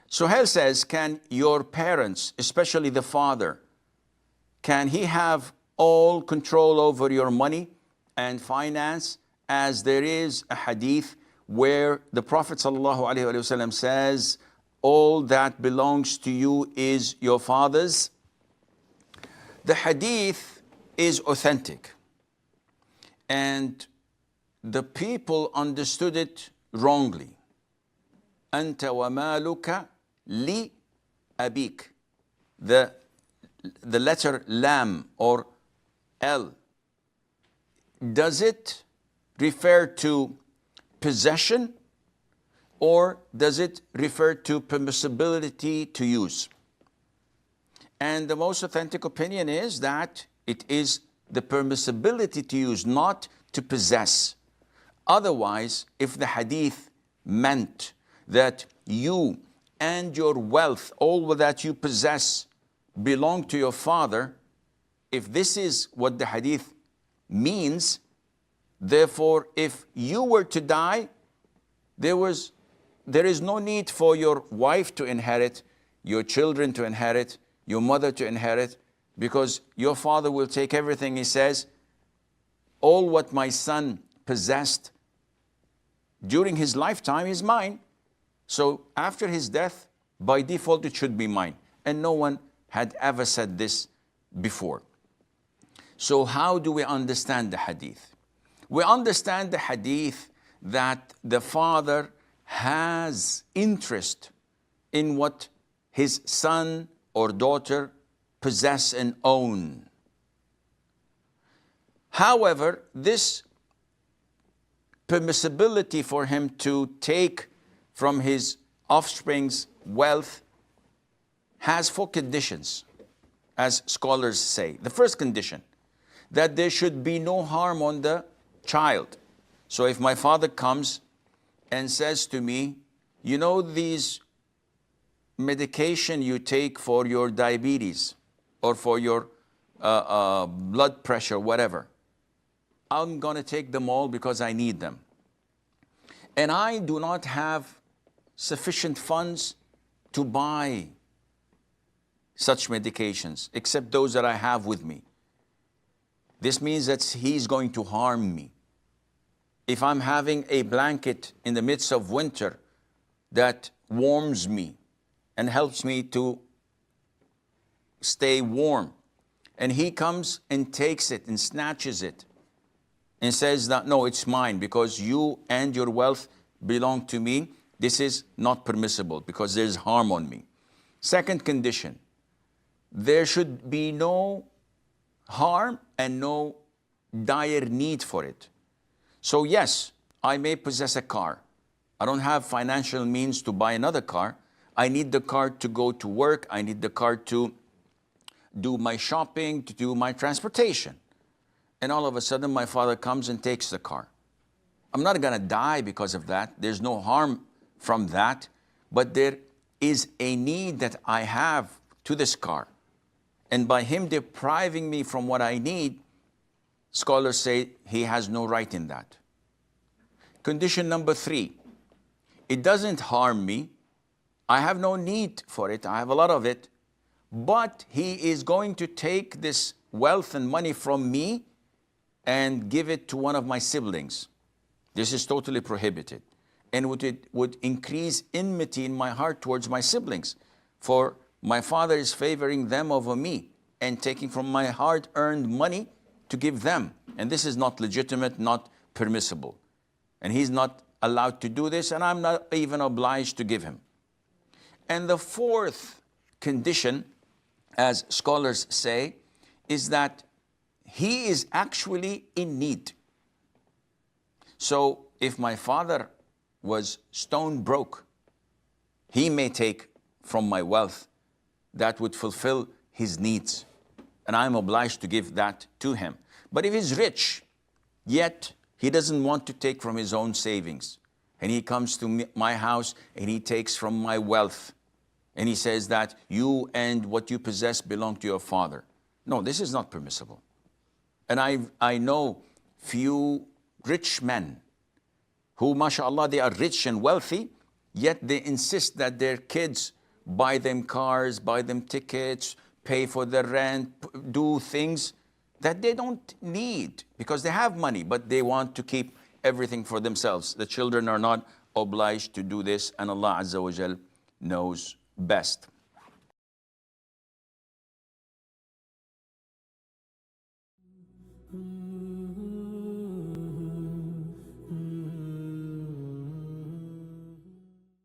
Suhail says, can your parents, especially the father, can he have all control over your money and finance, as there is a hadith where the Prophet ﷺ says, all that belongs to you is your father's? The hadith is authentic, and the people understood it wrongly. أنت ومالك لأبيك. The letter lam or L, does it refer to possession, or does it refer to permissibility to use? And the most authentic opinion is that it is the permissibility to use, not to possess. Otherwise, if the hadith meant that you and your wealth, all that you possess, belong to your father, if this is what the hadith means, therefore, if you were to die, there is no need for your wife to inherit, your children to inherit, your mother to inherit, because your father will take everything. He says, all what my son possessed during his lifetime is mine. So after his death, by default, it should be mine. And no one had ever said this before. So how do we understand the hadith? We understand the hadith that the father has interest in what his son or daughter possess and own. However, this permissibility for him to take from his offspring's wealth has 4 conditions, as scholars say. The first condition, that there should be no harm on the child. So if my father comes and says to me, you know these medication you take for your diabetes or for your blood pressure, whatever, I'm going to take them all because I need them. And I do not have sufficient funds to buy such medications, except those that I have with me. This means that he's going to harm me. If I'm having a blanket in the midst of winter that warms me and helps me to stay warm, and he comes and takes it and snatches it and says that, no, it's mine because you and your wealth belong to me, this is not permissible because there's harm on me. Second condition, there should be no harm and no dire need for it. So yes, I may possess a car. I don't have financial means to buy another car. I need the car to go to work. I need the car to do my shopping, to do my transportation. And all of a sudden, my father comes and takes the car. I'm not going to die because of that. There's no harm from that. But there is a need that I have to this car. And by him depriving me from what I need, scholars say he has no right in that. Condition number 3, it doesn't harm me. I have no need for it. I have a lot of it. But he is going to take this wealth and money from me and give it to one of my siblings. This is totally prohibited. And it would increase enmity in my heart towards my siblings. For my father is favoring them over me and taking from my hard-earned money to give them. And this is not legitimate, not permissible. And he's not allowed to do this, and I'm not even obliged to give him. And the fourth condition, as scholars say, is that he is actually in need. So if my father was stone broke, he may take from my wealth that would fulfill his needs, and I'm obliged to give that to him. But if he's rich, yet he doesn't want to take from his own savings, and he comes to my house and he takes from my wealth, and he says that you and what you possess belong to your father. No, this is not permissible. And I know few rich men who, mashallah, they are rich and wealthy, yet they insist that their kids buy them cars, buy them tickets, pay for the rent, do things that they don't need because they have money, but they want to keep everything for themselves. The children are not obliged to do this, and Allah Azza wa Jal knows best.